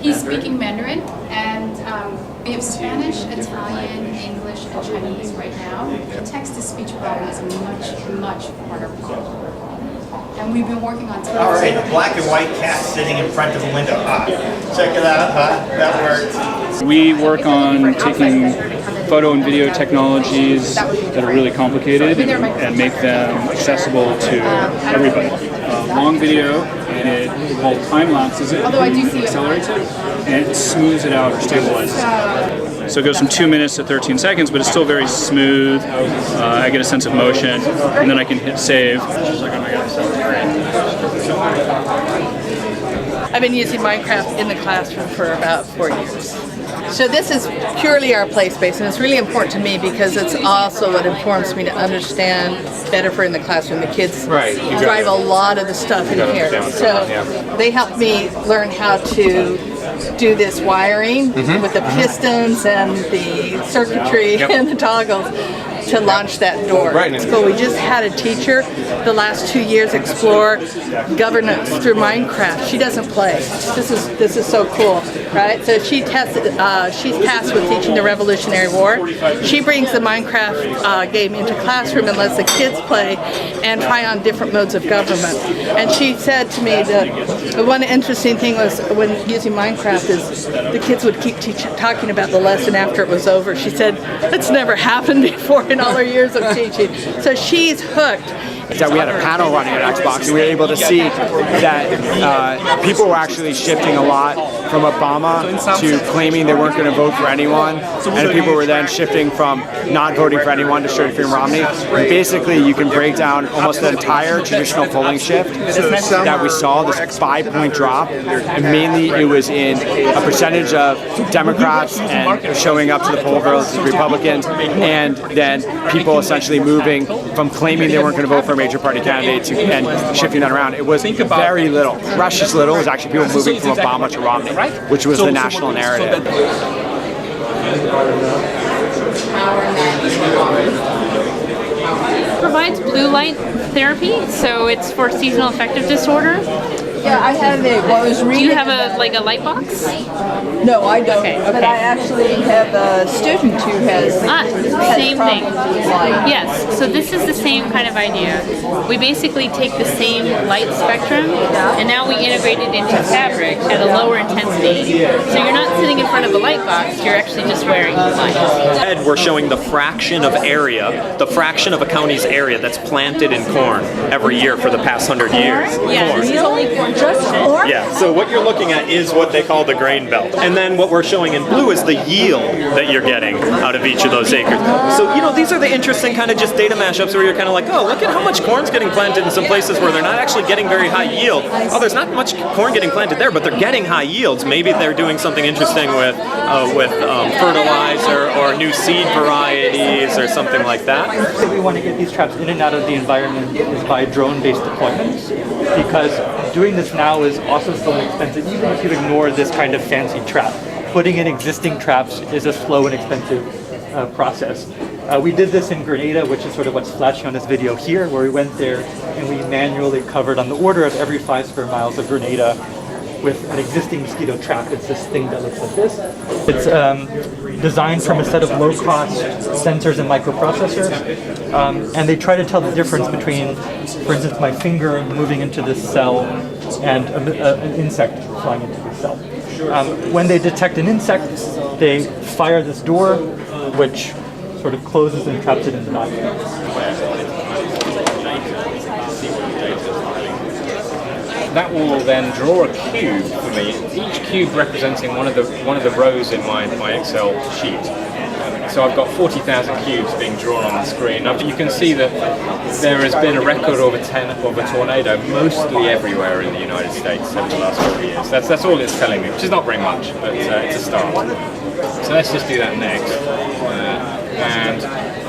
He's speaking Mandarin, and we have Spanish, Italian, English, and Chinese right now. The text-to-speech problem is a much harder problem. And we've been working on text. All right, a black and white cat sitting in front of the window. Check it out, that works. We work on taking photo and video technologies that are really complicated and make them accessible to everybody. Long video, and it called time lapses it, accelerates it, and it smooths it out or stabilizes. So it goes from 2 minutes to 13 seconds, but it's still very smooth. I get a sense of motion, and then I can hit save. I've been using Minecraft in the classroom for about 4 years. So this is purely our play space, and it's really important to me because it's also what informs me to understand better for in the classroom. The kids drive a lot of the stuff in here. So they help me learn how to do this wiring with the pistons and the circuitry and the toggles to launch that door. It's cool. We just had a teacher the last 2 years explore governance through Minecraft. She doesn't play. This is so cool, right? So she tested. She's tasked with teaching the Revolutionary War. She brings the Minecraft game into classroom and lets the kids play and try on different modes of government. And she said to me the one interesting thing was when using Minecraft is the kids would keep talking about the lesson after it was over. She said it's never happened before in all her years of teaching. So she's hooked. That we had a panel running at Xbox, and we were able to see that people were actually shifting a lot from Obama to claiming they weren't going to vote for anyone, and people were then shifting from not voting for anyone to shooting for Romney. And basically, you can break down almost the entire traditional polling shift that we saw, this 5-point drop, and mainly it was in a percentage of Democrats and showing up to the poll versus Republicans, and then people essentially moving from claiming they weren't going to vote for a major party candidate and shifting that around. It was very little. Precious little. It was actually people moving from Obama to Romney, which was the national narrative. Provides blue light therapy, so it's for seasonal affective disorder. Yeah, I have it. Well, I was reading. Do you have a light box? No, I don't. Okay. But I actually have a student who has same thing. Light. Yes. So this is the same kind of idea. We basically take the same light spectrum, and now we integrate it into fabric at a lower intensity. So you're not sitting in front of a light box. You're actually just wearing the light. We're showing the fraction of area, the fraction of a county's area that's planted in corn every year for the past 100 years. Yeah. This is only corn. Just corn? Yeah, so what you're looking at is what they call the grain belt. And then what we're showing in blue is the yield that you're getting out of each of those acres. So, you know, these are the interesting kind of just data mashups where you're kind of like, oh, look at how much corn's getting planted in some places where they're not actually getting very high yield. Oh, there's not much corn getting planted there, but they're getting high yields. Maybe they're doing something interesting with fertilizer or new seed varieties or something like that. We want to get these traps in and out of the environment is by drone-based deployments, because doing this now is also still expensive, even if you ignore this kind of fancy trap. Putting in existing traps is a slow and expensive process. We did this in Grenada, which is sort of what's flashing on this video here, where we went there and we manually covered on the order of every 5 square miles of Grenada with an existing mosquito trap. It's this thing that looks like this. It's designed from a set of low-cost sensors and microprocessors, and they try to tell the difference between, for instance, my finger moving into this cell and an insect flying into the cell. When they detect an insect, they fire this door, which sort of closes and traps it in the document. That will then draw a cube for me, each cube representing one of the rows in my Excel sheet. So I've got 40,000 cubes being drawn on the screen. Now you can see that there has been a record of a tornado mostly everywhere in the United States over the last couple of years. That's all it's telling me, which is not very much, but it's a start. So let's just do that next. And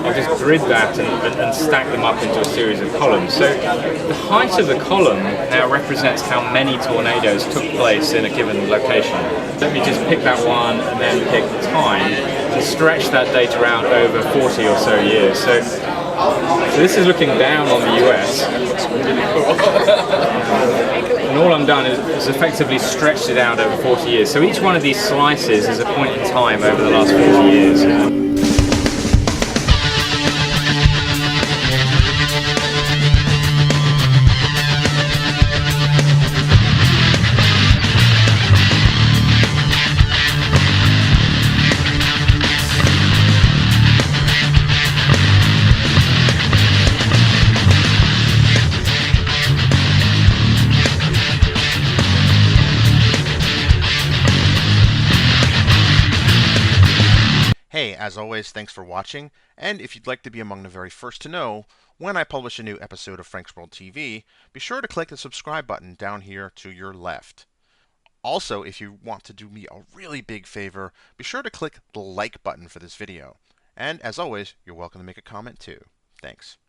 I'll just grid that and stack them up into a series of columns. So the height of the column now represents how many tornadoes took place in a given location. Let me just pick that one and then pick the time and stretch that data out over 40 or so years. So So this is looking down on the US. And all I've done is effectively stretched it out over 40 years. So each one of these slices is a point in time over the last 40 years. Hey, as always, thanks for watching, and if you'd like to be among the very first to know when I publish a new episode of Frank's World TV, be sure to click the subscribe button down here to your left. Also, if you want to do me a really big favor, be sure to click the like button for this video. And as always, you're welcome to make a comment too. Thanks.